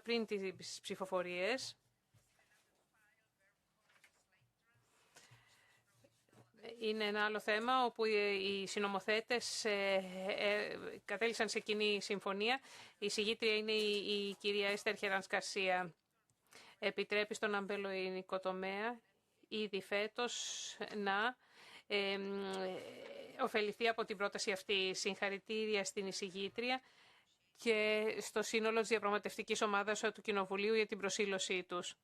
πριν τις ψηφοφορίες. Είναι ένα άλλο θέμα όπου οι συνομοθέτες κατέληξαν σε κοινή συμφωνία. Η συγγήτρια είναι η κυρία Έστερ Χεράνς Γκαρσία. Επιτρέπει στον αμπελοϊνικό τομέα ήδη φέτος να ωφεληθεί από την πρόταση αυτή. Συγχαρητήρια στην εισηγήτρια και στο σύνολο της διαπραγματευτικής ομάδας του Κοινοβουλίου για την προσήλωσή τους,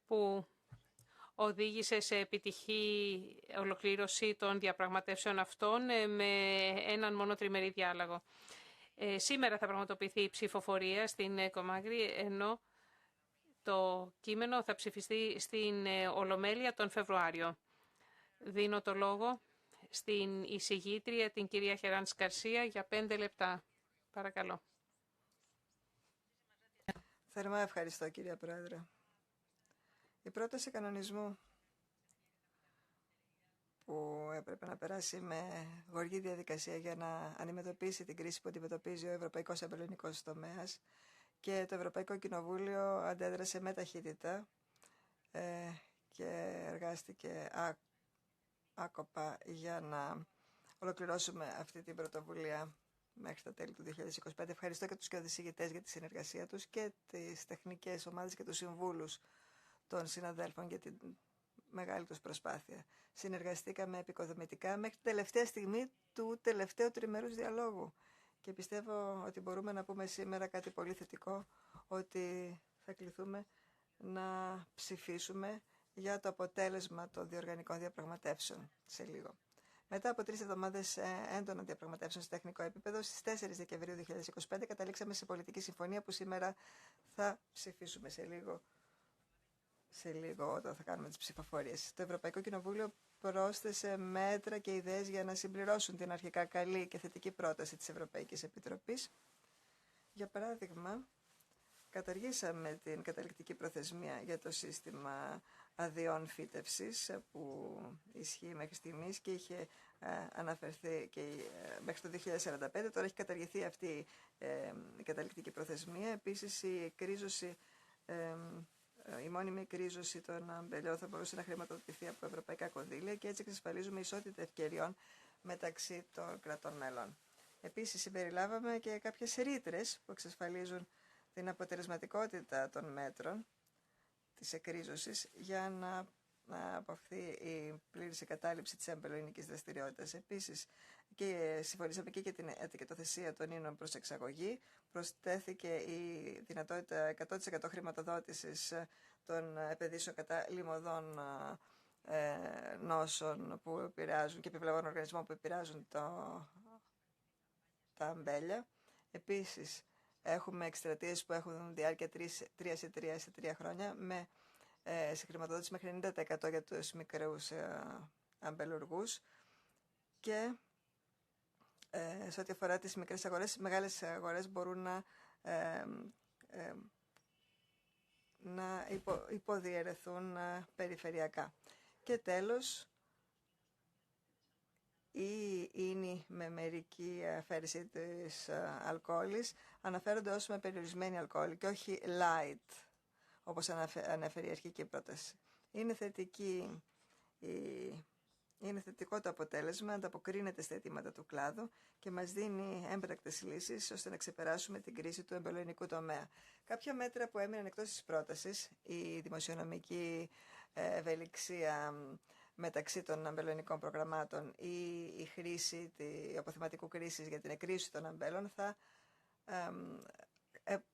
που οδήγησε σε επιτυχή ολοκλήρωση των διαπραγματεύσεων αυτών με έναν μόνο τριμερή διάλογο. Σήμερα θα πραγματοποιηθεί η ψηφοφορία στην Κομάγρη, ενώ το κείμενο θα ψηφιστεί στην Ολομέλεια τον Φεβρουάριο. Δίνω το λόγο στην εισηγήτρια, την κυρία Χεράνς Γκαρσία, για 5 λεπτά. Παρακαλώ. Θερμά ευχαριστώ, κυρία Πρόεδρε. Η πρόταση κανονισμού που έπρεπε να περάσει με γοργή διαδικασία για να αντιμετωπίσει την κρίση που αντιμετωπίζει ο ευρωπαϊκός αμπελοϊνικός τομέας και το Ευρωπαϊκό Κοινοβούλιο αντέδρασε με ταχύτητα και εργάστηκε άκοπα για να ολοκληρώσουμε αυτή την πρωτοβουλία μέχρι τα τέλη του 2025. Ευχαριστώ και τους κοιοδησηγητές για τη συνεργασία τους και τις τεχνικές ομάδες και τους συμβούλους των συναδέλφων για την μεγάλη τους προσπάθεια. Συνεργαστήκαμε επικοδομητικά μέχρι την τελευταία στιγμή του τελευταίου τριμερούς διαλόγου και πιστεύω ότι μπορούμε να πούμε σήμερα κάτι πολύ θετικό, ότι θα κληθούμε να ψηφίσουμε για το αποτέλεσμα των διοργανικών διαπραγματεύσεων σε λίγο. Μετά από 3 εβδομάδες έντονων διαπραγματεύσεων σε τεχνικό επίπεδο, στις 4 Δεκεμβρίου 2025 καταλήξαμε σε πολιτική συμφωνία που σήμερα θα ψηφίσουμε σε λίγο όταν θα κάνουμε τις ψηφοφορίες. Το Ευρωπαϊκό Κοινοβούλιο πρόσθεσε μέτρα και ιδέες για να συμπληρώσουν την αρχικά καλή και θετική πρόταση της Ευρωπαϊκής Επιτροπής. Για παράδειγμα, καταργήσαμε την καταληκτική προθεσμία για το σύστημα αδειών φύτευσης που ισχύει μέχρι στιγμής και είχε αναφερθεί και μέχρι το 2045. Τώρα έχει καταργηθεί αυτή η καταληκτική προθεσμία. Επίσης, η μόνιμη κρίζωση των αμπελιών θα μπορούσε να χρηματοδοτηθεί από ευρωπαϊκά κονδύλια και έτσι εξασφαλίζουμε ισότητα ευκαιριών μεταξύ των κρατών μέλων. Επίσης, συμπεριλάβαμε και κάποιες ρήτρες που εξασφαλίζουν την αποτελεσματικότητα των μέτρων της εκρίζωσης για να αποφευθεί η πλήρης εγκατάλειψη της αμπελοϊνικής δραστηριότητας. Επίσης, και συμφωνήσαμε και για την ετικετοθεσία των ίνων προς εξαγωγή. Προσθέθηκε η δυνατότητα 100% χρηματοδότησης των επενδύσεων κατά λιμωδών νόσων που επηρεάζουν και επιβλαβών οργανισμών που επηρεάζουν τα αμπέλια. Επίσης, έχουμε εκστρατείες που έχουν διάρκεια 3 σε 3 χρόνια με συγχρηματοδότηση μέχρι 90% για τους μικρούς αμπελουργούς και σε ό,τι αφορά τις μικρές αγορές, οι μεγάλες αγορές μπορούν να υποδιαιρεθούν περιφερειακά. Και τέλος, ή ίνοι με μερική αφαίρεση της αλκοόλης αναφέρονται ως με περιορισμένη αλκοόλη και όχι light, όπως ανέφερε η αρχική πρόταση. Είναι θετικό το αποτέλεσμα, ανταποκρίνεται στα αιτήματα του κλάδου και μας δίνει έμπρακτες λύσεις ώστε να ξεπεράσουμε την κρίση του εμπελοϊνικού τομέα. Κάποια μέτρα που έμειναν εκτός της πρότασης, η δημοσιονομική ευελιξία μεταξύ των αμπελοϊνικών προγραμμάτων ή η χρήση αποθεματικού κρίσης για την εκρίζωση των αμπέλων θα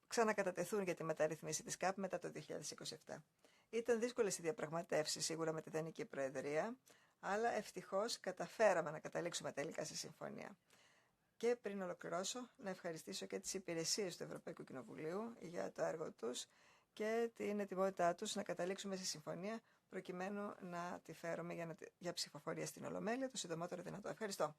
ξανακατατεθούν για τη μεταρρυθμίση της ΚΑΠ μετά το 2027. Ήταν δύσκολες οι διαπραγματεύσεις σίγουρα με τη Δανική Προεδρία, αλλά ευτυχώς καταφέραμε να καταλήξουμε τελικά σε συμφωνία. Και πριν ολοκληρώσω, να ευχαριστήσω και τις υπηρεσίες του Ευρωπαϊκού Κοινοβουλίου για το έργο τους και την ετοιμότητά τους να καταλήξουμε σε συμφωνία προκειμένου να τη φέρουμε για ψηφοφορία στην Ολομέλεια το συντομότερο δυνατό. Ευχαριστώ.